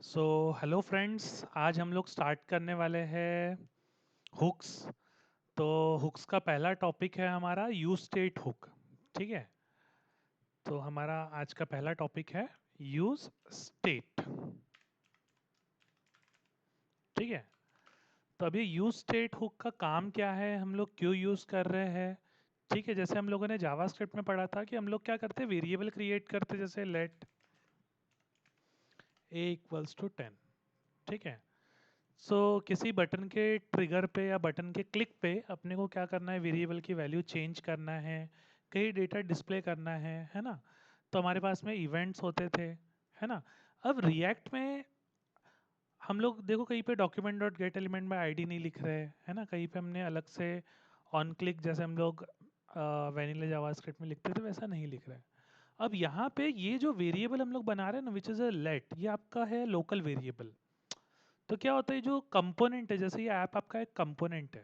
So hello friends, आज हम लोग स्टार्ट करने वाले हैं हुक्स। तो हुक्स का पहला टॉपिक है हमारा यूज स्टेट हुक। ठीक है। तो हमारा आज का पहला टॉपिक है यूज स्टेट। ठीक है। तो अभी यूज स्टेट हुक का काम क्या है, हम लोग क्यों यूज़ कर रहे हैं। ठीक है। जैसे हम लोगों ने जावास्क्रिप्ट में पढ़ा था कि हम लोग क्या करते हैं, वेरिएबल क्रिएट करते, जैसे लेट ए इक्वल्स टू 10। ठीक है। सो किसी बटन के ट्रिगर पे या बटन के क्लिक पे अपने को क्या करना है, वेरिएबल की वैल्यू चेंज करना है, कहीं डेटा डिस्प्ले करना है ना। तो हमारे पास में इवेंट्स होते थे, है ना। अब रिएक्ट में हम लोग देखो, कहीं पे डॉक्यूमेंट डॉट गेट एलिमेंट में आईडी नहीं लिख रहे, है ना। कहीं पे हमने अलग से ऑन क्लिक, जैसे हम लोग वैनिला जावास्क्रिप्ट में लिखते थे, वैसा नहीं लिख रहे। अब यहाँ पे ये जो वेरिएबल हम लोग बना रहे हैं ना, विच इज़ अ लेट, ये आपका है लोकल वेरिएबल। तो क्या होता है, जो कंपोनेंट है, जैसे ये ऐप आपका एक कंपोनेंट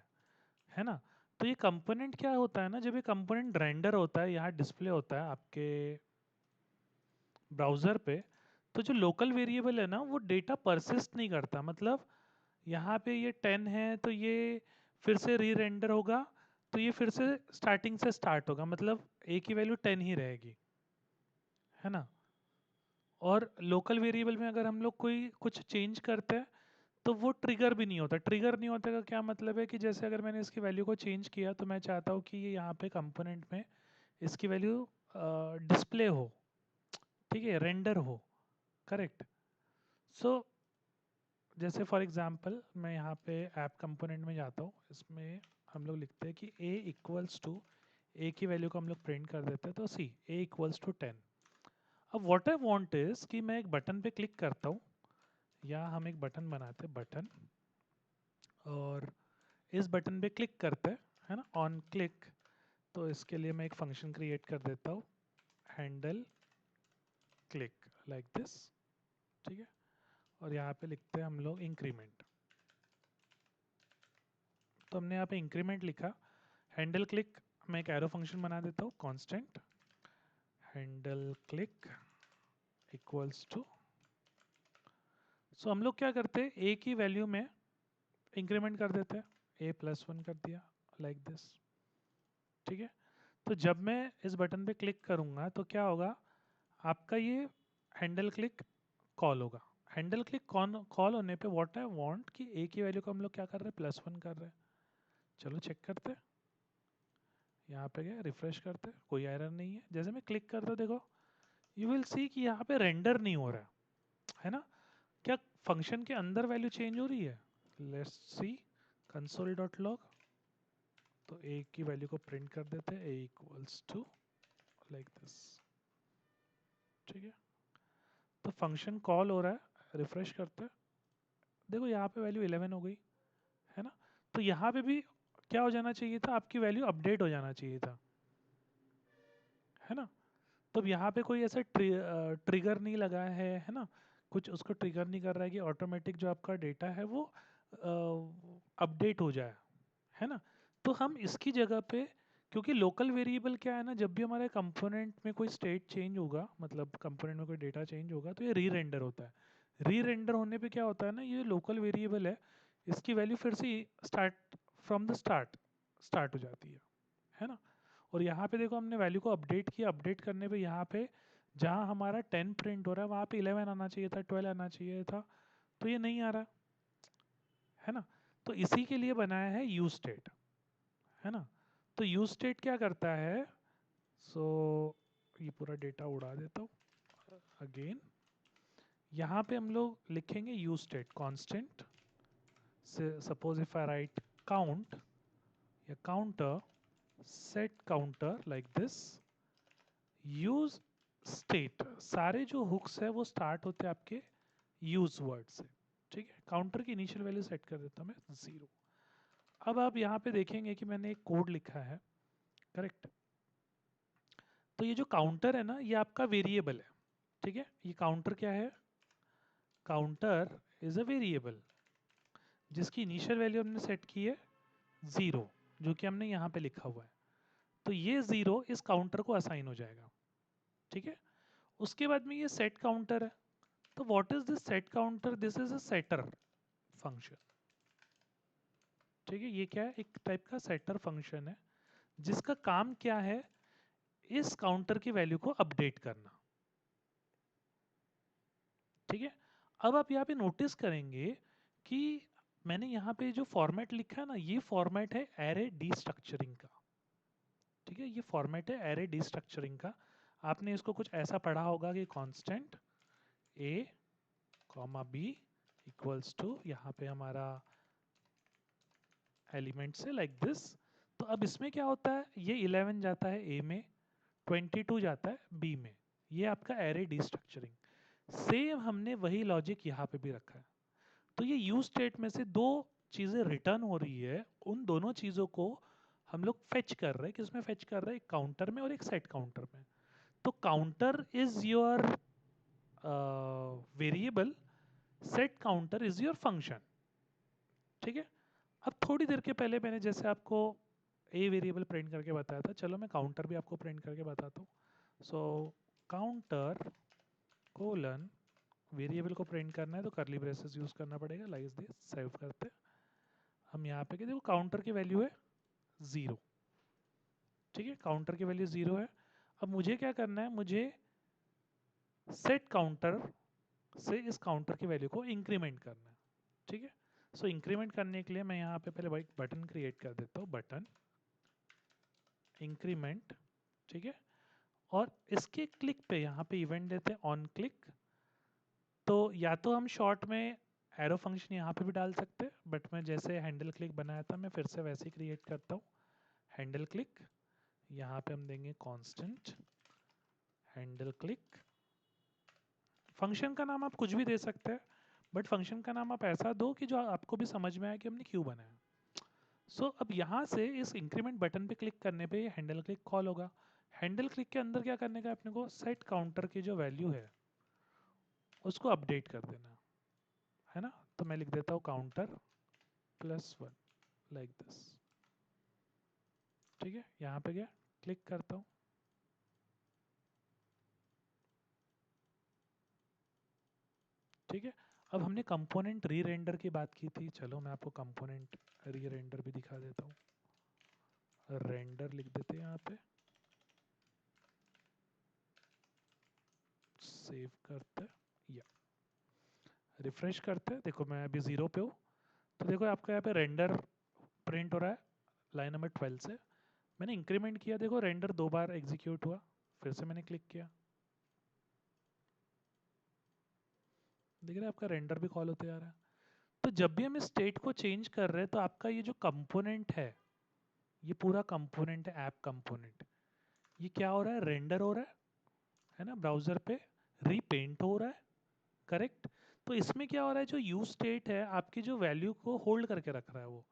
है ना। तो ये कंपोनेंट क्या होता है ना, जब ये कंपोनेंट रेंडर होता है, यहाँ डिस्प्ले होता है आपके ब्राउज़र पे, तो जो लोकल वेरिएबल है ना, वो डेटा परसिस्ट नहीं करता। मतलब यहाँ पे ये 10 है, तो ये फिर से री रेंडर होगा, तो ये फिर से स्टार्टिंग से स्टार्ट होगा, मतलब ए की वैल्यू 10 ही रहेगी, है ना। और लोकल वेरिएबल में अगर हम लोग कोई कुछ चेंज करते हैं, तो वो ट्रिगर भी नहीं होता। ट्रिगर नहीं होता का क्या मतलब है कि जैसे अगर मैंने इसकी वैल्यू को चेंज किया, तो मैं चाहता हूँ कि ये यहाँ पे कंपोनेंट में इसकी वैल्यू डिस्प्ले हो, ठीक है, रेंडर हो, करेक्ट। सो जैसे फॉर एग्जांपल मैं यहाँ पे ऐप कंपोनेंट में जाता हूँ, इसमें हम लोग लिखते हैं कि a इक्वल्स टू, ए की वैल्यू को हम लोग प्रिंट कर देते हैं, तो सी a इक्वल्स टू 10। अब व्हाट आई वांट इज कि मैं एक बटन पे क्लिक करता हूँ, या हम एक बटन बनाते हैं, बटन, और इस बटन पे क्लिक करते हैं, है ना, ऑन क्लिक। तो इसके लिए मैं एक फंक्शन क्रिएट कर देता हूँ, हैंडल क्लिक, लाइक दिस। ठीक है। और यहाँ पे लिखते हैं हम लोग इंक्रीमेंट। तो हमने यहाँ पे इंक्रीमेंट लिखा, हैंडल क्लिक। मैं एक एरो फंक्शन बना देता हूँ, constant handle click equals to. So हम लोग क्या करते हैं, ए की वैल्यू में इंक्रीमेंट कर देते हैं, ए प्लस 1 कर दिया, लाइक दिस। ठीक है। तो जब मैं इस बटन पे क्लिक करूंगा, तो क्या होगा, आपका ये हैंडल क्लिक कॉल होगा। हैंडल क्लिक कॉल होने पे व्हाट आई वांट कि ए की वैल्यू को हम लोग क्या कर रहे हैं, +1 कर रहे हैं। चलो चेक करते हैं, यहाँ पे गए, रिफ्रेश करते हैं, कोई एरर नहीं है। जैसे मैं क्लिक करता हूँ, देखो, यू विल सी कि यहाँ पे रेंडर नहीं हो रहा है ना। क्या फंक्शन के अंदर वैल्यू चेंज हो रही है? Let's see console dot log. तो ए की वैल्यू को प्रिंट कर देते हैं, ए इक्वल्स टू, लाइक दिस। ठीक है। तो फंक्शन कॉल हो रहा है, रिफ्रेश करते हैं, देखो यहाँ पे वैल्यू 11 हो गई, है ना। तो यहाँ पे भी क्या हो जाना चाहिए था, आपकी वैल्यू अपडेट हो जाना चाहिए था, है ना। तो अब यहाँ पे कोई ऐसा ट्रिगर नहीं लगा है ना, कुछ उसको ट्रिगर नहीं कर रहा है कि ऑटोमेटिक जो आपका डेटा है वो अपडेट हो जाए, है ना। तो हम इसकी जगह पे, क्योंकि लोकल वेरिएबल क्या है ना, जब भी हमारे कंपोनेंट में कोई स्टेट चेंज होगा, मतलब कंपोनेंट में कोई डेटा चेंज होगा, तो ये री रेंडर होता है। री रेंडर होने पे क्या होता है ना, ये लोकल वेरिएबल है, इसकी वैल्यू फिर से स्टार्ट फ्रॉम द स्टार्ट हो जाती है ना। और यहाँ पे देखो, हमने वैल्यू को अपडेट किया, अपडेट करने पे यहाँ पे जहाँ हमारा 10 प्रिंट हो रहा है, वहाँ पे 11 आना चाहिए था, 12 आना चाहिए था, तो ये नहीं आ रहा, है ना। तो इसी के लिए बनाया है यूज स्टेट, है ना। तो यूज स्टेट क्या करता है, सो ये पूरा डेटा उड़ा देता हूँ अगेन। यहाँ पे हम लोग लिखेंगे यूज स्टेट कांस्टेंट से, suppose if I write count या counter, set counter like this, use state. सारे जो हुक्स है वो स्टार्ट होते हैं आपके यूज वर्ड से। ठीक है। काउंटर की इनिशियल वैल्यू सेट कर देता हूँ मैं 0। अब आप यहाँ पे देखेंगे कि मैंने एक कोड लिखा है, करेक्ट। तो ये जो काउंटर है ना, ये आपका वेरिएबल है। ठीक है। ये काउंटर क्या है, काउंटर इज अ वेरिएबल जिसकी इनिशियल वैल्यू हमने सेट की है 0, जो कि हमने यहाँ पे लिखा हुआ है। तो ये 0 इस काउंटर को असाइन हो जाएगा। ठीक है। उसके बाद में ये सेट काउंटर है, तो what is this set counter? This is a shutter function. ठीक है, ये क्या है? एक टाइप का सेटर फंक्शन है जिसका काम क्या है, इस काउंटर की वैल्यू को अपडेट करना। ठीक है, अब आप यहाँ पे नोटिस करेंगे कि मैंने यहाँ पे जो फॉर्मेट लिखा है ना, ये फॉर्मेट है एरे डीस्ट्रक्चरिंग का। ठीक है, ये फॉर्मेट है एरे डीस्ट्रक्चरिंग का। आपने इसको कुछ ऐसा पढ़ा होगा कि constant a comma b equals to, यहाँ पे हमारा एलिमेंट से लाइक दिस। तो अब इसमें क्या होता है, ये 11 जाता है a में, 22 जाता है b में। ये आपका एरे डीस्ट्रक्चरिंग। सेम हमने वही लॉजिक यहाँ पे भी रखा है। तो ये यूज स्टेट में से दो चीज़ें रिटर्न हो रही है, उन दोनों चीज़ों को हम लोग फेच कर रहे हैं। किसमें फेच कर रहे हैं? एक काउंटर में और एक सेट काउंटर में। तो counter is your variable, set counter is your function. ठीक है, अब थोड़ी देर के पहले मैंने जैसे आपको ए वेरिएबल प्रिंट करके बताया था, चलो मैं काउंटर भी आपको प्रिंट करके बताता हूँ। सो काउंटर कोलन वेरिएबल को प्रिंट करना है तो करली ब्रेसेस यूज करना पड़ेगा, लाइक दिस। सेव करते हैं हम यहाँ पे कि देखो काउंटर की वैल्यू है 0। ठीक है, काउंटर की वैल्यू 0 है। अब मुझे क्या करना है, मुझे सेट काउंटर से इस काउंटर की वैल्यू को इंक्रीमेंट करना है। ठीक है, सो इंक्रीमेंट करने के लिए मैं यहाँ पे पहले एक बटन क्रिएट कर देता हूँ, बटन इंक्रीमेंट। ठीक है, और इसके क्लिक पे यहाँ पे इवेंट देते हैं ऑन क्लिक। तो या तो हम शॉर्ट में एरो फंक्शन यहाँ पे भी डाल सकते हैं, बट मैं जैसे हैंडल क्लिक बनाया था मैं फिर से वैसे ही क्रिएट करता हूँ। हैंडल क्लिक, यहाँ पे हम देंगे कांस्टेंट हैंडल क्लिक। फंक्शन का नाम आप कुछ भी दे सकते हैं, बट फंक्शन का नाम आप ऐसा दो कि जो आपको भी समझ में आए कि हमने क्यों बनाया। सो अब यहाँ से इस इंक्रीमेंट बटन पे क्लिक करने पे हैंडल क्लिक कॉल होगा। हैंडल क्लिक के अंदर क्या करने का अपने को, सेट काउंटर की जो वैल्यू है उसको अपडेट कर देना है ना। तो मैं लिख देता हूँ काउंटर +1 लाइक दिस। ठीक है, यहाँ पे गया, क्लिक करता हूँ। ठीक है, अब हमने कंपोनेंट री रेंडर की बात की थी, चलो मैं आपको कंपोनेंट री रेंडर भी दिखा देता हूँ। रेंडर लिख देते हैं यहाँ पे, सेव करते हैं या रिफ्रेश करते हैं। देखो मैं अभी 0 पे हूँ, तो देखो आपका यहाँ पे रेंडर प्रिंट हो रहा है लाइन नंबर 12 से। मैंने इंक्रीमेंट किया, देखो रेंडर 2 बार एग्जीक्यूट हुआ। फिर से मैंने क्लिक किया, देख रहे हैं आपका रेंडर भी कॉल होते जा रहा है। तो जब भी हम इस स्टेट को चेंज कर रहे हैं तो आपका ये जो कंपोनेंट है, ये पूरा कंपोनेंट है, ऐप कंपोनेंट, ये क्या हो रहा है, रेंडर हो रहा है ना, ब्राउजर पे रीपेंट हो रहा है। करेक्ट। तो इसमें क्या हो रहा है, जो यूज स्टेट है आपकी जो वैल्यू को होल्ड करके रख रहा है वो।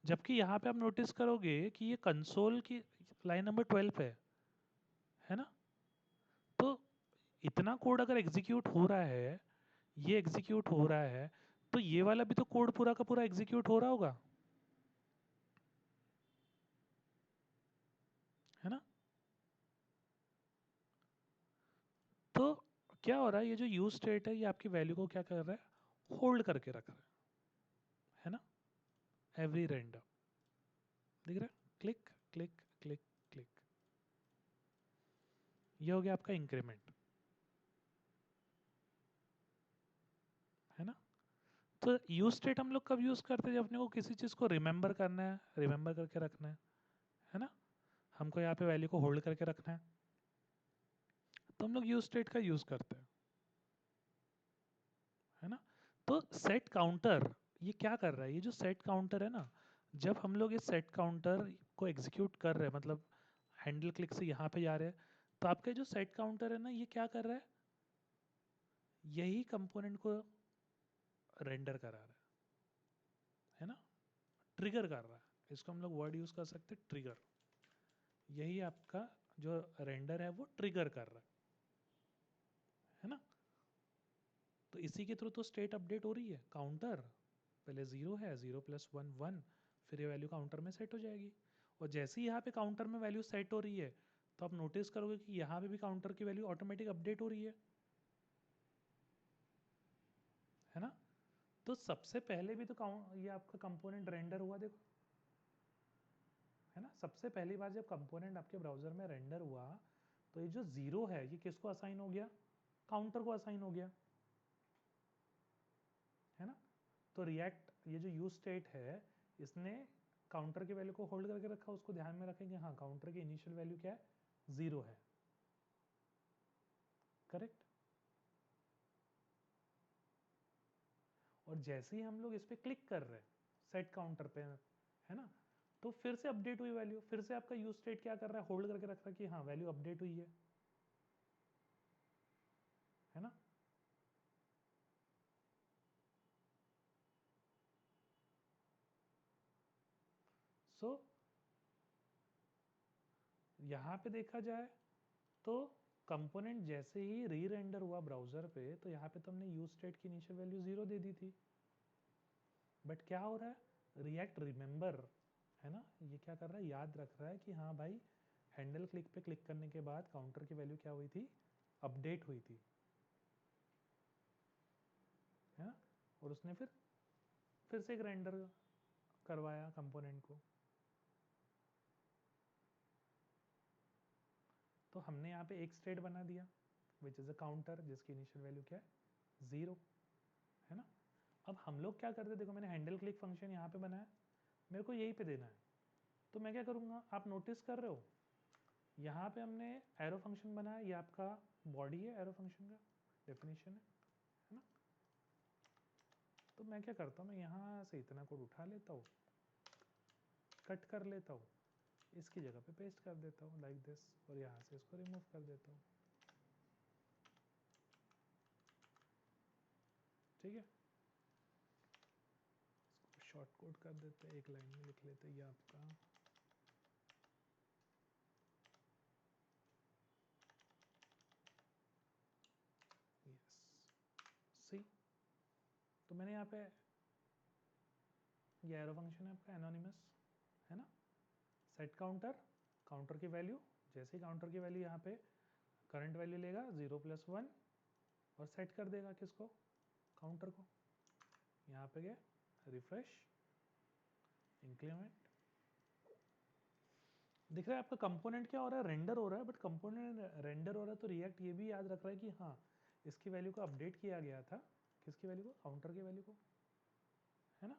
जबकि यहाँ पे आप नोटिस करोगे कि ये कंसोल की लाइन नंबर 12 पे है ना। तो इतना कोड अगर एग्जीक्यूट हो रहा है, ये एग्जीक्यूट हो रहा है, तो ये वाला भी तो कोड पूरा का पूरा एग्जीक्यूट हो रहा होगा, है ना। तो क्या हो रहा है, ये जो यूज स्टेट है ये आपकी वैल्यू को क्या कर रहा है, होल्ड करके रख रहा है ना। एवरी रेंडम दिख रहा है, क्लिक क्लिक क्लिक क्लिक, ये हो गया आपका इंक्रीमेंट, है ना। तो यूज स्टेट हम लोग कब यूज करते हैं, जब अपने को किसी चीज को रिमेंबर करना है, रिमेंबर करके रखना है ना। हमको यहाँ पे वैल्यू को होल्ड करके रखना है, तो हम लोग यूज स्टेट का यूज करते हैं, है ना। तो सेट काउंटर ये क्या कर रहा है, ये जो सेट काउंटर है ना, जब हम लोग इस सेट काउंटर को एग्जीक्यूट कर रहे हैं, मतलब हैंडल क्लिक से यहाँ पे जा रहे हैं, तो आपका जो सेट काउंटर है ना, ये क्या कर रहा है, यही कंपोनेंट को रेंडर करा रहा है ना, ट्रिगर कर रहा है। इसको हम लोग वर्ड यूज कर सकते हैं, ट्रिगर। यही आपका जो रेंडर है वो ट्रिगर कर रहा है ना। तो इसी के थ्रू तो स्टेट अपडेट हो रही है। काउंटर पहले 0 है, 0 + 1 1, फिर ये वैल्यू काउंटर में सेट हो जाएगी। और जैसे ही यहाँ पे काउंटर में वैल्यू सेट हो रही है, तो आप नोटिस करोगे कि यहाँ पे भी काउंटर की वैल्यू ऑटोमेटिक अपडेट हो रही है। तो सबसे पहले भी तो ये आपका कंपोनेंट रेंडर हुआ, देखो है ना। सबसे पहली बार जब कंपोनेंट आपके ब्राउजर में रेंडर हुआ तो ये जो 0 है ये किसको असाइन हो गया, काउंटर को असाइन हो गया, है ना। तो रिएक्ट ये जो यूज स्टेट है इसने काउंटर की वैल्यू को होल्ड करके रखा, उसको ध्यान में रखेंगे, हाँ काउंटर की इनिशियल वैल्यू क्या है, 0 है, करेक्ट। और जैसे ही हम लोग इस पर क्लिक कर रहे हैं सेट काउंटर पे, है ना, तो फिर से अपडेट हुई वैल्यू, फिर से आपका यूज स्टेट क्या कर रहा है, होल्ड करके रख रहा है कि हाँ वैल्यू अपडेट हुई है ना। सो यहाँ पे देखा जाए तो कंपोनेंट जैसे ही री रेंडर हुआ ब्राउजर पे, तो यहाँ पे तो हमने यूज स्टेट की इनिशियल वैल्यू 0 दे दी थी, बट क्या हो रहा है, रिएक्ट रिमेंबर, है ना, ये क्या कर रहा है, याद रख रहा है कि हाँ भाई हैंडल क्लिक पे क्लिक करने के बाद काउंटर की वैल्यू क्या हुई थी, अपडेट हुई थी, है ना। और उसने फिर से एक रेंडर करवाया कंपोनेंट को। तो हमने यहाँ पे एक स्टेट बना दिया विच इज़ अ काउंटर जिसकी इनिशियल वैल्यू क्या है, 0, है ना। अब हम लोग क्या करते हैं, देखो मैंने हैंडल क्लिक फंक्शन यहाँ पे बनाया, मेरे को यहीं पे देना है, तो मैं क्या करूँगा, आप नोटिस कर रहे हो यहाँ पे हमने एरो फंक्शन बनाया, ये आपका बॉडी है एरो फंक्शन का, डेफिनेशन है ना। तो मैं क्या करता हूँ, मैं यहाँ से इतना कोड उठा लेता हूँ, कट कर लेता हूँ, इसकी जगह पे पेस्ट कर देता हूँ लाइक दिस, और यहाँ से इसको रिमूव कर देता हूँ, ठीक है। इसको शॉर्ट कोड कर देते हैं, एक लाइन में लिख लेते हैं, ये आपका यस सी। तो मैंने यहाँ पे ये एरो फंक्शन है आपका एनोनिमस, है ना। सेट काउंटर, काउंटर की वैल्यू, जैसे ही काउंटर की वैल्यू यहाँ पे करंट वैल्यू लेगा 0+1 और सेट कर देगा किसको, काउंटर को। यहाँ पे गया रिफ्रेश, इंक्रीमेंट, दिख रहा है आपका कंपोनेंट क्या हो रहा है, रेंडर हो रहा है, बट कंपोनेंट रेंडर हो रहा है तो रिएक्ट ये भी याद रख रहा है कि हाँ इसकी वैल्यू को अपडेट किया गया था, किसकी वैल्यू को, काउंटर की वैल्यू को, है ना।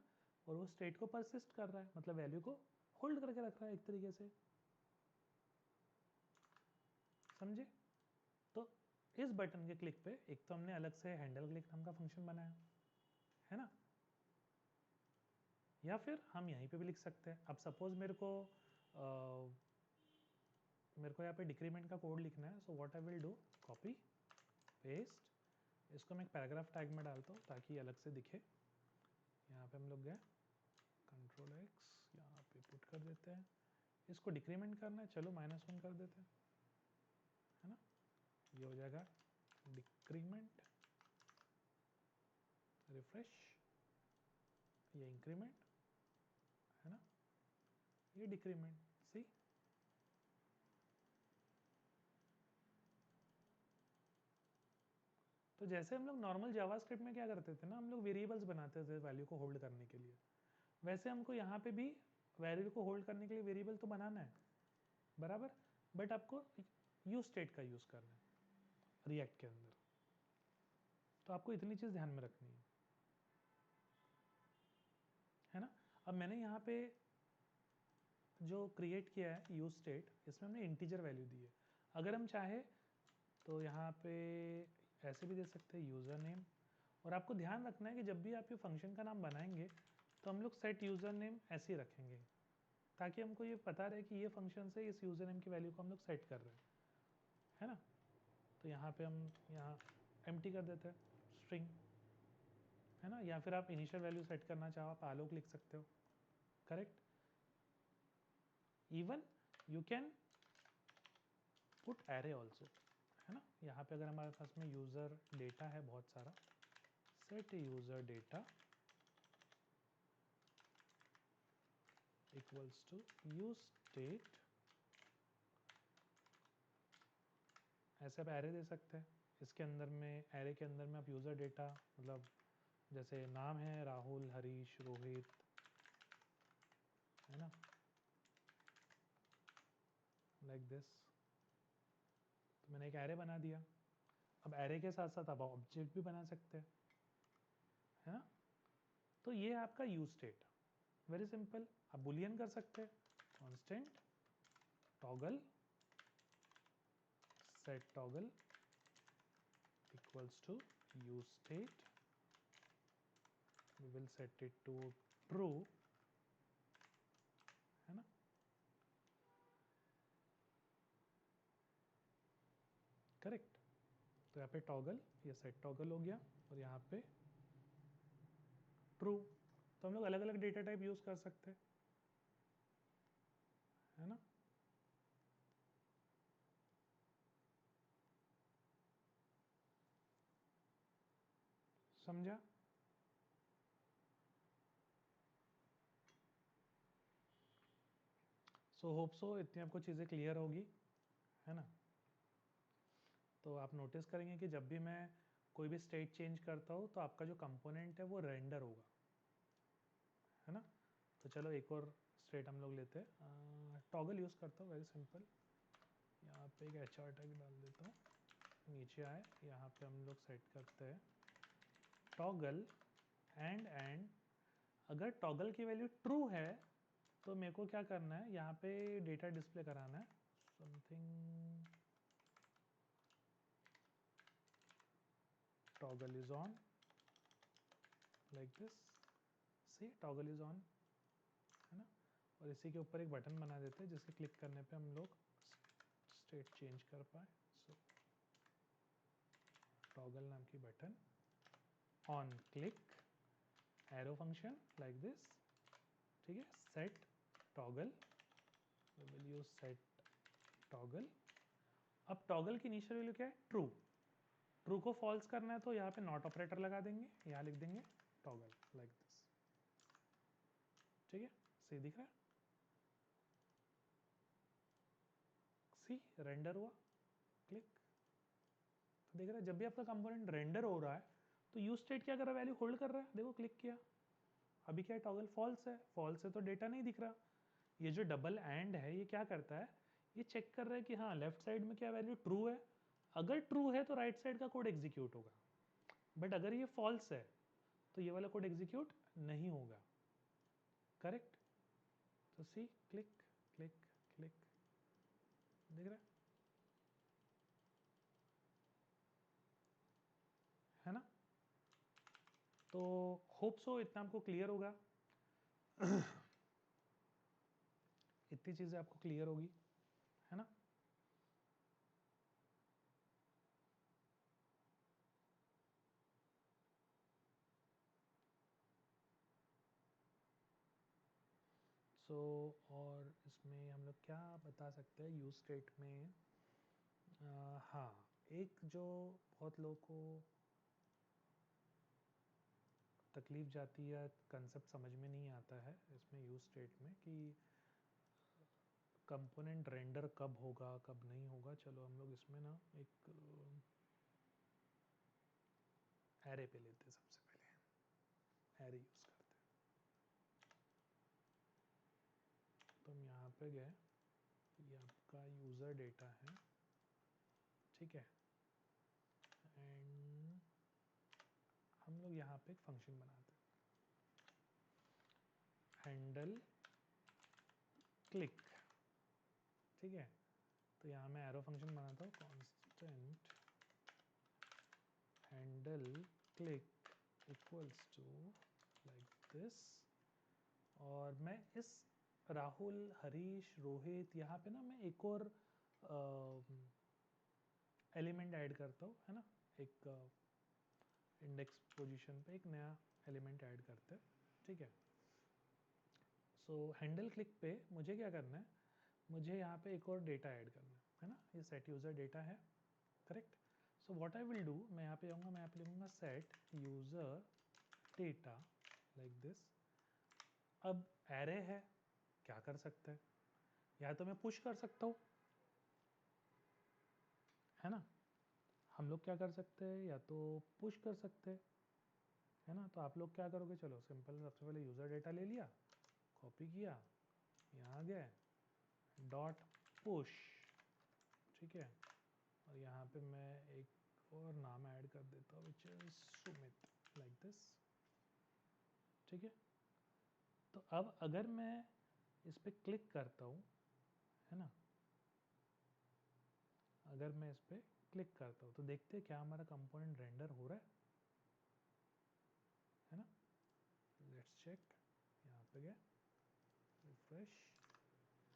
और वो स्टेट को परसिस्ट कर रहा है, मतलब वैल्यू को होल्ड करके रख रहा है एक तरीके से, समझे। तो इस बटन के क्लिक पे एक तो हमने अलग से हैंडल क्लिक नाम का फंक्शन बनाया, है ना, या फिर हम यहीं पे भी लिख सकते हैं। अब सपोज मेरे को यहाँ पे डिक्रीमेंट का कोड लिखना है, so what I will do, copy paste, इसको मैं एक पैराग्राफ टैग में डालता हूँ ताकि अलग से दिखे। यहाँ पे हम लोग गए Ctrl+X, यहाँ पे पुट कर देते हैं, इसको डिक्रीमेंट करना है, चलो -1 कर देते हैं, है ना। ये हो जाएगा डिक्रीमेंट, रिफ्रेश, ये इंक्रीमेंट, है ना, ये डिक्रीमेंट, सी। तो जैसे हम लोग नॉर्मल जावास्क्रिप्ट में क्या करते थे ना, हम लोग वेरिएबल्स बनाते थे वैल्यू को होल्ड करने के लिए, वैसे हमको यहाँ पे भी वैल्यू को होल्ड करने के लिए वेरिएबल तो बनाना है बराबर, बट आपको यूज स्टेट का यूज़ करना है रिएक्ट के अंदर। तो आपको इतनी चीज़ ध्यान में रखनी है ना। अब मैंने यहाँ पे जो क्रिएट किया है यूज स्टेट, इसमें हमने इंटीजर वैल्यू दी है। अगर हम चाहे तो यहाँ पे ऐसे भी दे सकते हैं यूज़र नेम, और आपको ध्यान रखना है कि जब भी आप ये फंक्शन का नाम बनाएंगे तो हम लोग सेट यूज़र नेम ऐसे ही रखेंगे ताकि हमको ये पता रहे कि ये फंक्शन से इस यूज़र नेम की वैल्यू को हम लोग सेट कर रहे हैं, है ना। तो यहाँ पे हम यहाँ एम्प्टी कर देते हैं स्ट्रिंग, है ना, या फिर आप इनिशियल वैल्यू सेट करना चाहो आप आलोक लिख सकते हो, correct. Even you can put array also, है ना। यहाँ पे अगर हमारे पास में यूज़र डेटा है बहुत सारा, set user data equals to use state, ऐसे आप एरे दे सकते हैं। इसके अंदर में एरे के अंदर में आप यूज़र डेटा मतलब जैसे नाम है राहुल, हरीश, रोहित, है ना, लाइक दिस। तो मैंने एक एरे बना दिया। अब एरे के साथ साथ आप ऑब्जेक्ट भी बना सकते हैं, है ना। तो ये है आपका यूज स्टेट, वेरी सिंपल। आप बुलियन कर सकते हैं, constant toggle set toggle equals to use state, we will set it to true, है ना। करेक्ट। तो यहाँ पे टॉगल, ये सेट टॉगल हो गया, और यहाँ पे ट्रू। तो हम लोग अलग अलग डेटा टाइप यूज कर सकते हैं, है ना। समझा। सो होप सो इतनी आपको चीज़ें क्लियर होगी, है ना। तो आप नोटिस करेंगे कि जब भी मैं कोई भी स्टेट चेंज करता हूँ तो आपका जो कंपोनेंट है वो रेंडर होगा, है ना। तो चलो एक और स्टेट हम लोग लेते हैं, टॉगल यूज़ करता हूँ, वेरी सिंपल। यहाँ पे एक HR टैग डाल देता हूँ, नीचे आए, यहाँ पे हम लोग सेट करते हैं टॉगल एंड अगर टॉगल की वैल्यू ट्रू है तो मेरे को क्या करना है, यहाँ पे डेटा डिस्प्ले कराना है, something toggle is on like this, see toggle is on, है ना। और इसी के ऊपर एक बटन बना देते हैं जिसके क्लिक करने पे हम लोग स्टेट चेंज कर पाए। सो टॉगल नाम की button, on click, arrow function like this, ठीक है। Set toggle, we will use set toggle. अब टॉगल की इनिशियल वैल्यू क्या है, ट्रू। ट्रू को फॉल्स करना है तो यहाँ पे नॉट ऑपरेटर लगा देंगे, यहाँ लिख देंगे टॉगल लाइक दिस, ठीक है। सही दिख रहा है, सी रेंडर हुआ, क्लिक। तो देख रहा है जब भी आपका कंपोनेंट रेंडर हो रहा है तो यूज स्टेट क्या कर रहा है, वैल्यू होल्ड कर रहा है, देखो क्लिक किया, अभी क्या है, टॉगल फॉल्स है, फॉल्स है तो डेटा नहीं दिख रहा। ये जो डबल एंड है ये क्या करता है, ये चेक कर रहा है कि हाँ लेफ्ट साइड में क्या वैल्यू ट्रू है, अगर ट्रू है तो राइट साइड का कोड एग्जीक्यूट होगा, बट अगर ये फॉल्स है तो ये वाला कोड एग्जीक्यूट नहीं होगा, करेक्ट। तो सी क्लिक क्लिक क्लिक, दिख रहा है ना। तो होप सो इतना आपको क्लियर होगा, इतनी चीजें आपको क्लियर होगी, है ना। सो और इसमें हम लोग क्या बता सकते हैं यूज स्टेट में, हाँ एक जो बहुत लोगों को तकलीफ जाती है, कंसेप्ट समझ में नहीं आता है इसमें यूज स्टेट में कि कंपोनेंट रेंडर कब होगा कब नहीं होगा। चलो हम लोग इसमें ना एक एरे पे लेते हैं, सबसे पहले एरे यूज करते हैं। तो हम यहाँ पे गए, ये आपका यूज़र डेटा है, ठीक है। एंड हम लोग यहाँ पे एक फंक्शन बनाते हैं, हैंडल क्लिक, ठीक है। तो यहाँ मैं एरो फंक्शन बनाता हूँ, constant handle click equals to like this. और मैं इस राहुल, हरीश, रोहित, यहाँ पे ना मैं एक और एलिमेंट ऐड करता हूँ, है ना। एक इंडेक्स पोजीशन पे एक नया एलिमेंट ऐड करते हैं, ठीक है। सो हैंडल क्लिक पे मुझे क्या करना है, मुझे यहाँ पे एक और डेटा ऐड करना है ना, ये सेट यूज़र डेटा है, correct. So what I will do, मैं यहाँ पे जाऊँगा, मैं यहाँ पे लिखूँगा set user data like this. अब एरे है, क्या कर सकते हैं, या तो मैं पुश कर सकता हूँ, है ना। हम लोग क्या कर सकते हैं, या तो पुश कर सकते हैं, है ना। तो आप लोग क्या करोगे, चलो सिंपल, सबसे पहले यूज़र डेटा ले लिया, कॉपी किया, यहाँ गए, डॉट पुश, ठीक है, और यहाँ पे मैं एक और नाम ऐड कर देता हूँ which is Sumit, like this, ठीक है। तो अब अगर मैं इस पर क्लिक करता हूँ, है ना, अगर मैं इस पर क्लिक करता हूँ तो देखते हैं क्या हमारा कंपोनेंट रेंडर हो रहा है ना। लेट्स चेक, यहाँ पे गए, रिफ्रेश,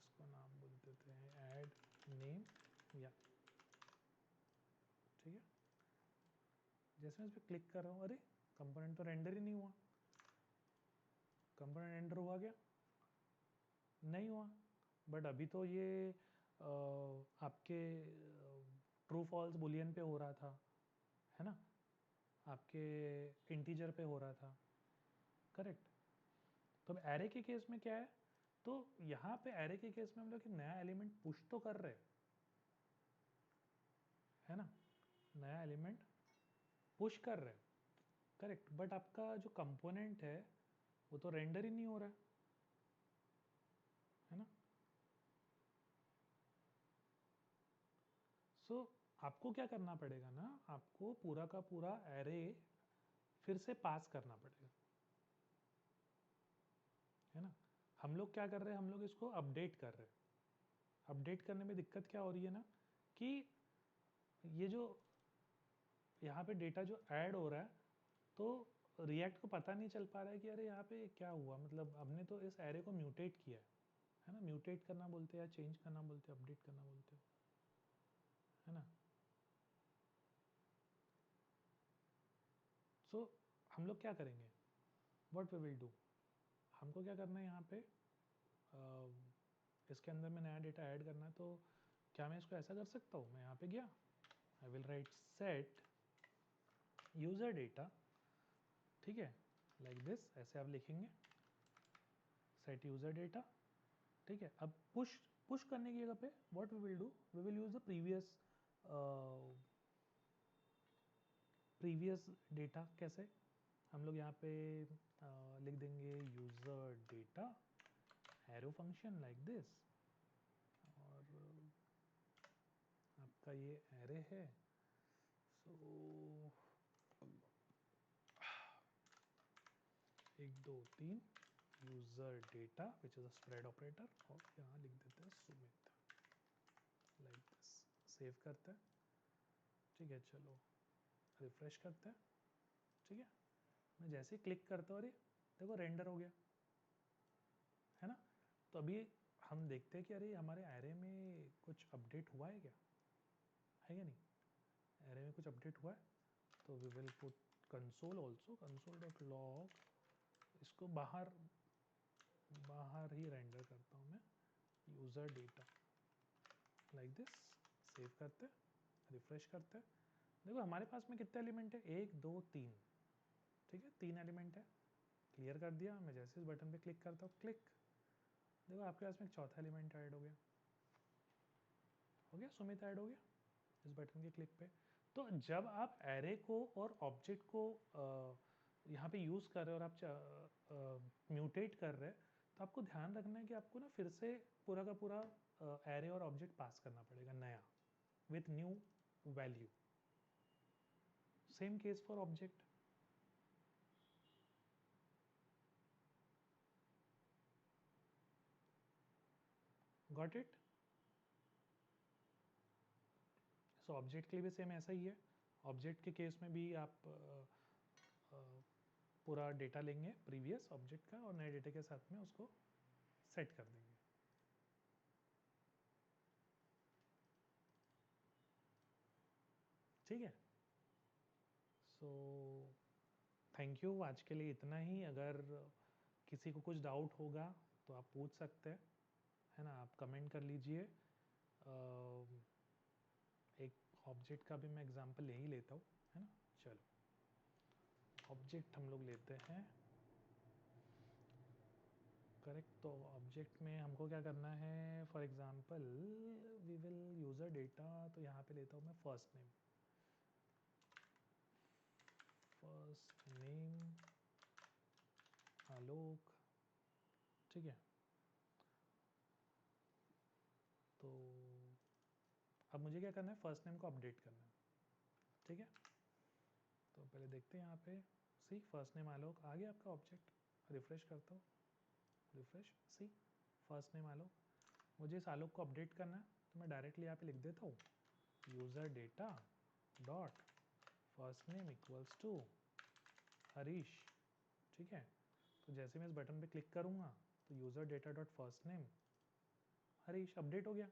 इसको नाम बोल देते हैं ऐड नेम, या ठीक है। जैसे मैं इस पर क्लिक कर रहा हूँ, अरे कंपोनेंट तो रेंडर ही नहीं हुआ, कंपोनेंट रेंडर हुआ क्या, नहीं हुआ, बट अभी तो ये आपके ट्रू फॉल्स बुलियन पे हो रहा था, है ना, आपके इंटीजर पे हो रहा था, करेक्ट। तो अब एरे के केस में क्या है, तो यहाँ पे एरे के केस में हम लोग एक नया एलिमेंट पुश तो कर रहे हैं, है ना, नया एलिमेंट पुश कर रहे हैं, करेक्ट, बट आपका जो कंपोनेंट है वो तो रेंडर ही नहीं हो रहा है ना। सो आपको क्या करना पड़ेगा ना, आपको पूरा का पूरा एरे फिर से पास करना पड़ेगा, है ना। हम लोग क्या कर रहे हैं, हम लोग इसको अपडेट कर रहे हैं। अपडेट करने में दिक्कत क्या हो रही है ना, कि ये जो यहाँ पे डेटा जो ऐड हो रहा है, तो रिएक्ट को पता नहीं चल पा रहा है कि अरे यहाँ पे क्या हुआ, मतलब हमने तो इस एरे को म्यूटेट किया है ना, म्यूटेट करना बोलते हैं या चेंज करना बोलते हैं, अपडेट करना बोलते हो, है ना। सो हम लोग क्या करेंगे, व्हाट वी विल डू, हमको क्या करना है यहाँ पे, इसके अंदर में नया डेटा ऐड करना है, तो क्या मैं इसको ऐसा कर सकता हूँ, मैं यहाँ पे गया, I will write set user data, ठीक है, लाइक दिस, ऐसे आप लिखेंगे सेट यूज़र डेटा, ठीक है। अब पुश पुश करने की जगह पे what we will do, we will use the previous data. कैसे, हम लोग यहाँ पे लिख देंगे user data arrow function like this, और आपका ये एरे है, so 1 2 3 user data which is a spread operator, और यहाँ लिख देते हैं सुमित, लाइक दिस, सेव करते हैं, ठीक है। चलो रिफ्रेश करते हैं, ठीक है। मैं जैसे ही क्लिक करता हूँ, अरे देखो रेंडर हो गया, है ना। तो अभी हम देखते हैं कि अरे हमारे एरे में कुछ अपडेट हुआ है क्या, है या नहीं, एरे में कुछ अपडेट हुआ है, तो we will put console also, console dot log, इसको बाहर बाहर ही रेंडर करता हूँ मैं, user data like this, save करते हैं, रिफ्रेश करते हैं, देखो हमारे पास में कितने एलिमेंट है, 1 2 3, ठीक है, 3 एलिमेंट है, क्लियर कर दिया। मैं जैसे इस बटन पे क्लिक करता हूँ, क्लिक, देखो आपके पास में एक चौथा एलिमेंट ऐड हो गया, सुमित ऐड हो गया इस बटन के क्लिक पे। तो जब आप एरे को और ऑब्जेक्ट को यहाँ पे यूज़ कर रहे हो और आप म्यूटेट कर रहे हैं, तो आपको ध्यान रखना है कि आपको ना फिर से पूरा का पूरा एरे और ऑब्जेक्ट पास करना पड़ेगा नया, with new value, same case for object. Got it. So object के लिए भी सेम ऐसा ही है, ऑब्जेक्ट के केस में भी आप पूरा डेटा लेंगे प्रीवियस ऑब्जेक्ट का और नए डेटा के साथ में उसको सेट कर देंगे। ठीक है, सो थैंक यू, आज के लिए इतना ही। अगर किसी को कुछ डाउट होगा तो आप पूछ सकते हैं, है ना, आप कमेंट कर लीजिए। एक ऑब्जेक्ट का भी मैं एग्जांपल यही लेता हूँ, है ना। चलो ऑब्जेक्ट हम लोग लेते हैं, करेक्ट। तो ऑब्जेक्ट में हमको क्या करना है, for example we will user data, तो यहाँ पे लेता हूँ मैं first name, first name Alok, ठीक है। तो अब मुझे क्या करना है, फर्स्ट नेम को अपडेट करना है, ठीक है। तो पहले देखते हैं यहाँ पे, सी फर्स्ट नेम आलोक आ गया आपका ऑब्जेक्ट, रिफ्रेश करता हूँ, रिफ्रेश, सी फर्स्ट नेम आलोक। मुझे इस आलोक को अपडेट करना है, तो मैं डायरेक्टली यहाँ पे लिख देता हूँ user data dot first name equals to Harish, ठीक है। तो जैसे मैं इस बटन पे क्लिक करूँगा तो user data dot first name Harish update हो गया,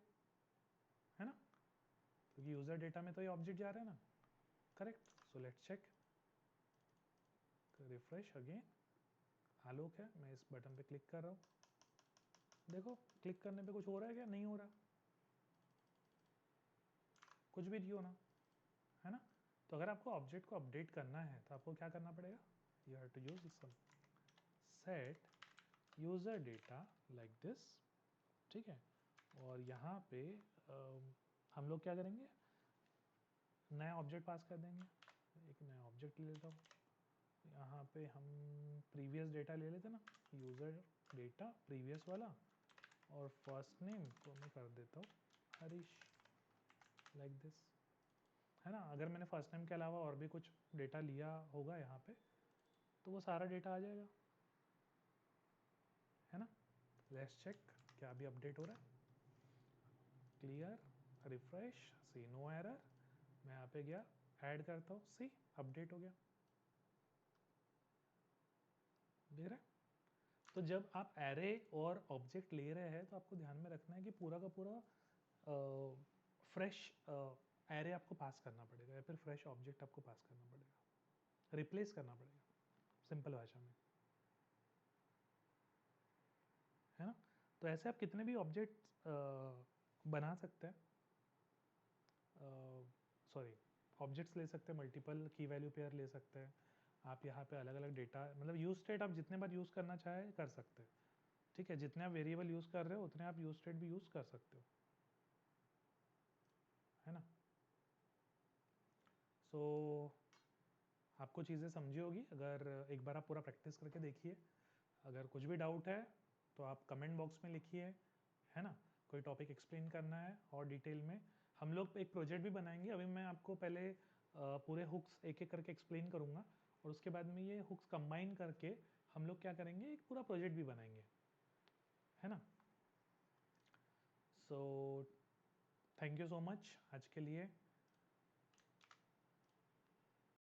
है ना, क्योंकि यूज़र डेटा में तो ये ऑब्जेक्ट जा रहा है ना, correct. So let's check, refresh again, Alok है, मैं इस बटन पे क्लिक कर रहा हूँ, देखो क्लिक करने पे कुछ हो रहा है क्या, नहीं हो रहा, कुछ भी नहीं होना, है ना। तो अगर आपको ऑब्जेक्ट को अपडेट करना है तो आपको क्या करना पड़ेगा, you have to use some set user data like this, ठीक है। और यहाँ पे हम लोग क्या करेंगे, नया ऑब्जेक्ट पास कर देंगे, एक नया ऑब्जेक्ट ले लेता हूँ, यहाँ पे हम प्रीवियस डेटा ले लेते ना, यूज़र डेटा प्रीवियस वाला, और फर्स्ट नेम को मैं कर देता हूँ हरीश, लाइक दिस, है ना। अगर मैंने फर्स्ट नेम के अलावा और भी कुछ डेटा लिया होगा यहाँ पे तो वो सारा डेटा आ जाएगा, है ना। लेट्स चेक क्या अभी अपडेट हो रहा है, क्लियर, रिफ्रेश, सी नो एरर, मैं यहाँ पे गया ऐड करता हूँ, सी अपडेट हो गया, देख रहे हैं। तो जब आप एरे और ऑब्जेक्ट ले रहे हैं तो आपको ध्यान में रखना है कि पूरा का पूरा फ्रेश एरे आपको पास करना पड़ेगा, या फिर फ्रेश ऑब्जेक्ट आपको पास करना पड़ेगा, रिप्लेस करना पड़ेगा, सिंपल भाषा में, है ना। तो ऐसे आप कितने भी ऑब्जेक्ट बना सकते हैं, सॉरी ऑब्जेक्ट्स ले सकते हैं, मल्टीपल की वैल्यू पेयर ले सकते हैं आप, यहाँ पे अलग अलग डेटा, मतलब यूज स्टेट आप जितने बार यूज़ करना चाहे कर सकते हैं, ठीक है। जितने आप वेरिएबल यूज़ कर रहे हो उतने आप यूज स्टेट भी यूज़ कर सकते हो, है ना। सो आपको चीज़ें समझी होगी, अगर एक बार आप पूरा प्रैक्टिस करके देखिए, अगर कुछ भी डाउट है तो आप कमेंट बॉक्स में लिखिए, है ना। कोई टॉपिक एक्सप्लेन करना है और डिटेल में, हम लोग एक प्रोजेक्ट भी बनाएंगे, अभी मैं आपको पहले पूरे हुक्स एक एक करके एक्सप्लेन करूँगा, और उसके बाद में ये हुक्स कंबाइन करके हम लोग क्या करेंगे, एक पूरा प्रोजेक्ट भी बनाएंगे, है ना। So thank you so much आज के लिए।